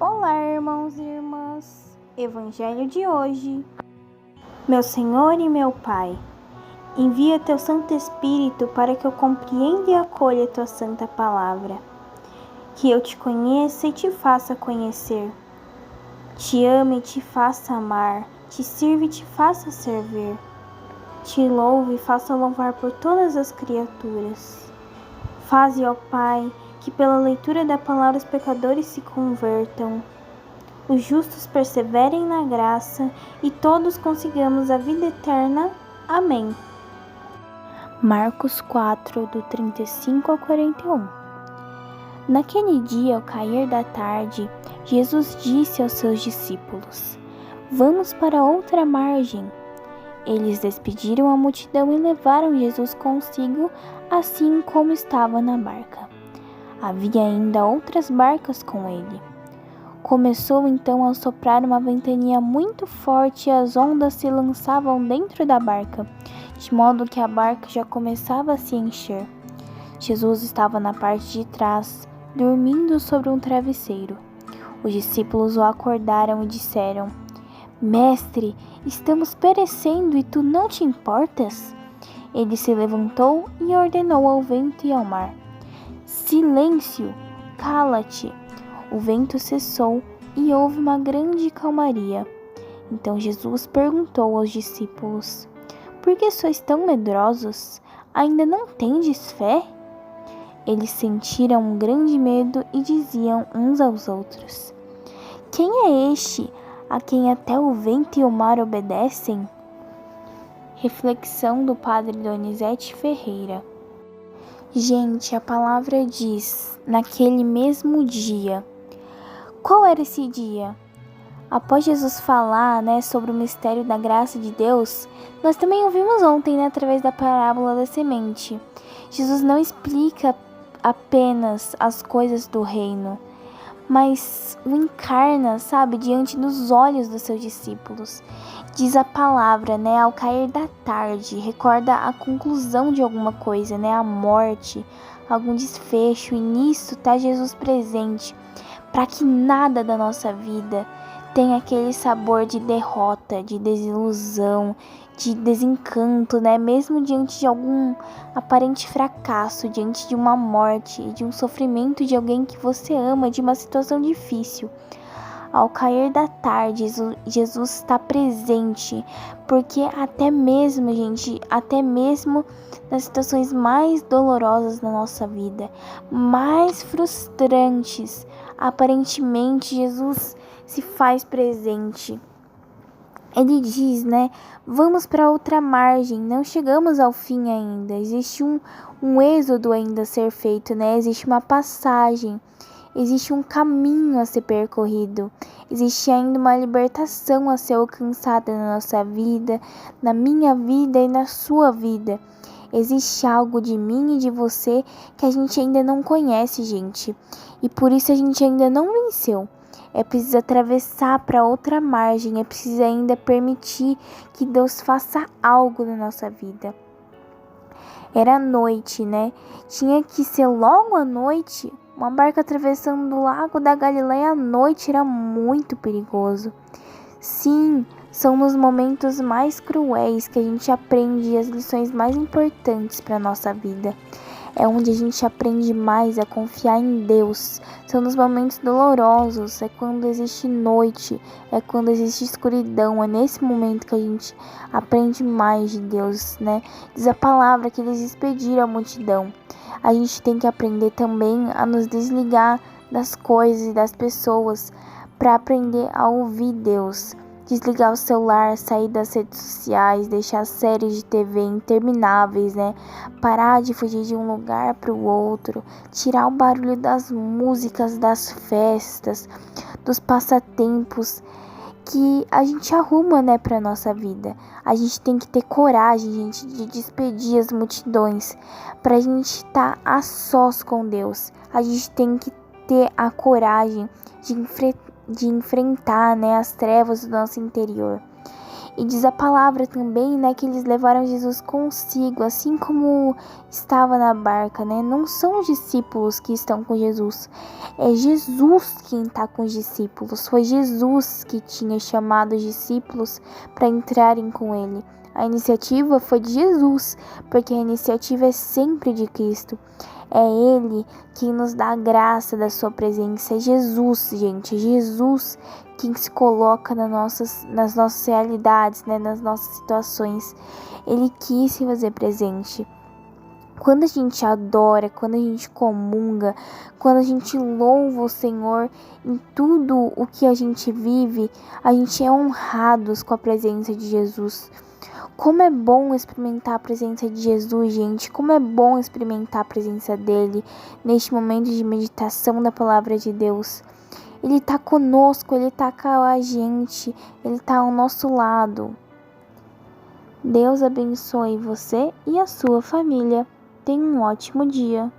Olá, irmãos e irmãs. Evangelho de hoje. Meu Senhor e meu Pai, envia teu Santo Espírito para que eu compreenda e acolha tua santa palavra. Que eu te conheça e te faça conhecer. Te ame e te faça amar. Te sirva e te faça servir. Te louve e faça louvar por todas as criaturas. Faze, ó Pai, que pela leitura da palavra os pecadores se convertam, os justos perseverem na graça e todos consigamos a vida eterna. Amém. Marcos 4, do 35 ao 41. Naquele dia, ao cair da tarde, Jesus disse aos seus discípulos: Vamos para outra margem. Eles despediram a multidão e levaram Jesus consigo, assim como estava na barca. Havia ainda outras barcas com ele. Começou então a soprar uma ventania muito forte e as ondas se lançavam dentro da barca, de modo que a barca já começava a se encher. Jesus estava na parte de trás, dormindo sobre um travesseiro. Os discípulos o acordaram e disseram: Mestre, estamos perecendo e tu não te importas? Ele se levantou e ordenou ao vento e ao mar: Silêncio, cala-te! O vento cessou e houve uma grande calmaria. Então Jesus perguntou aos discípulos: Por que sois tão medrosos? Ainda não tendes fé? Eles sentiram um grande medo e diziam uns aos outros: Quem é este a quem até o vento e o mar obedecem? Reflexão do Padre Donizete Ferreira. Gente, a palavra diz, naquele mesmo dia. Qual era esse dia? Após Jesus falar, sobre o mistério da graça de Deus, nós também ouvimos ontem, através da parábola da semente. Jesus não explica apenas as coisas do reino, mas o encarna, diante dos olhos dos seus discípulos. Diz a palavra, ao cair da tarde, recorda a conclusão de alguma coisa, a morte, algum desfecho, e nisso está Jesus presente, para que nada da nossa vida tenha aquele sabor de derrota, de desilusão, de desencanto, mesmo diante de algum aparente fracasso, diante de uma morte, de um sofrimento de alguém que você ama, de uma situação difícil. Ao cair da tarde, Jesus está presente, porque até mesmo nas situações mais dolorosas da nossa vida, mais frustrantes, aparentemente Jesus se faz presente. Ele diz, vamos para outra margem, não chegamos ao fim ainda, existe um êxodo ainda a ser feito, existe uma passagem. Existe um caminho a ser percorrido, existe ainda uma libertação a ser alcançada na nossa vida, na minha vida e na sua vida. Existe algo de mim e de você que a gente ainda não conhece, gente, e por isso a gente ainda não venceu. É preciso atravessar para outra margem, é preciso ainda permitir que Deus faça algo na nossa vida. Era noite, Tinha que ser logo à noite. Uma barca atravessando o lago da Galileia à noite era muito perigoso. Sim, são nos momentos mais cruéis que a gente aprende as lições mais importantes para a nossa vida. É onde a gente aprende mais a confiar em Deus. São nos momentos dolorosos, é quando existe noite, é quando existe escuridão. É nesse momento que a gente aprende mais de Deus, Diz a palavra que eles despediram a multidão. A gente tem que aprender também a nos desligar das coisas e das pessoas para aprender a ouvir Deus. Desligar o celular, sair das redes sociais, deixar séries de TV intermináveis, Parar de fugir de um lugar para o outro, tirar o barulho das músicas, das festas, dos passatempos que a gente arruma, para nossa vida. A gente tem que ter coragem, gente, de despedir as multidões, para a gente estar a sós com Deus. A gente tem que ter a coragem de enfrentar, as trevas do nosso interior. E diz a palavra também, né, que eles levaram Jesus consigo, assim como estava na barca, né? Não são os discípulos que estão com Jesus, é Jesus quem está com os discípulos. Foi Jesus que tinha chamado os discípulos para entrarem com ele. A iniciativa foi de Jesus, porque a iniciativa é sempre de Cristo. É Ele quem nos dá a graça da sua presença. É Jesus, gente. É Jesus quem se coloca nas nossas realidades, né? Nas nossas situações. Ele quis se fazer presente. Quando a gente adora, quando a gente comunga, quando a gente louva o Senhor em tudo o que a gente vive, a gente é honrados com a presença de Jesus. Como é bom experimentar a presença de Jesus, gente. Como é bom experimentar a presença dele neste momento de meditação da palavra de Deus. Ele tá conosco, ele tá com a gente, ele tá ao nosso lado. Deus abençoe você e a sua família. Tenha um ótimo dia.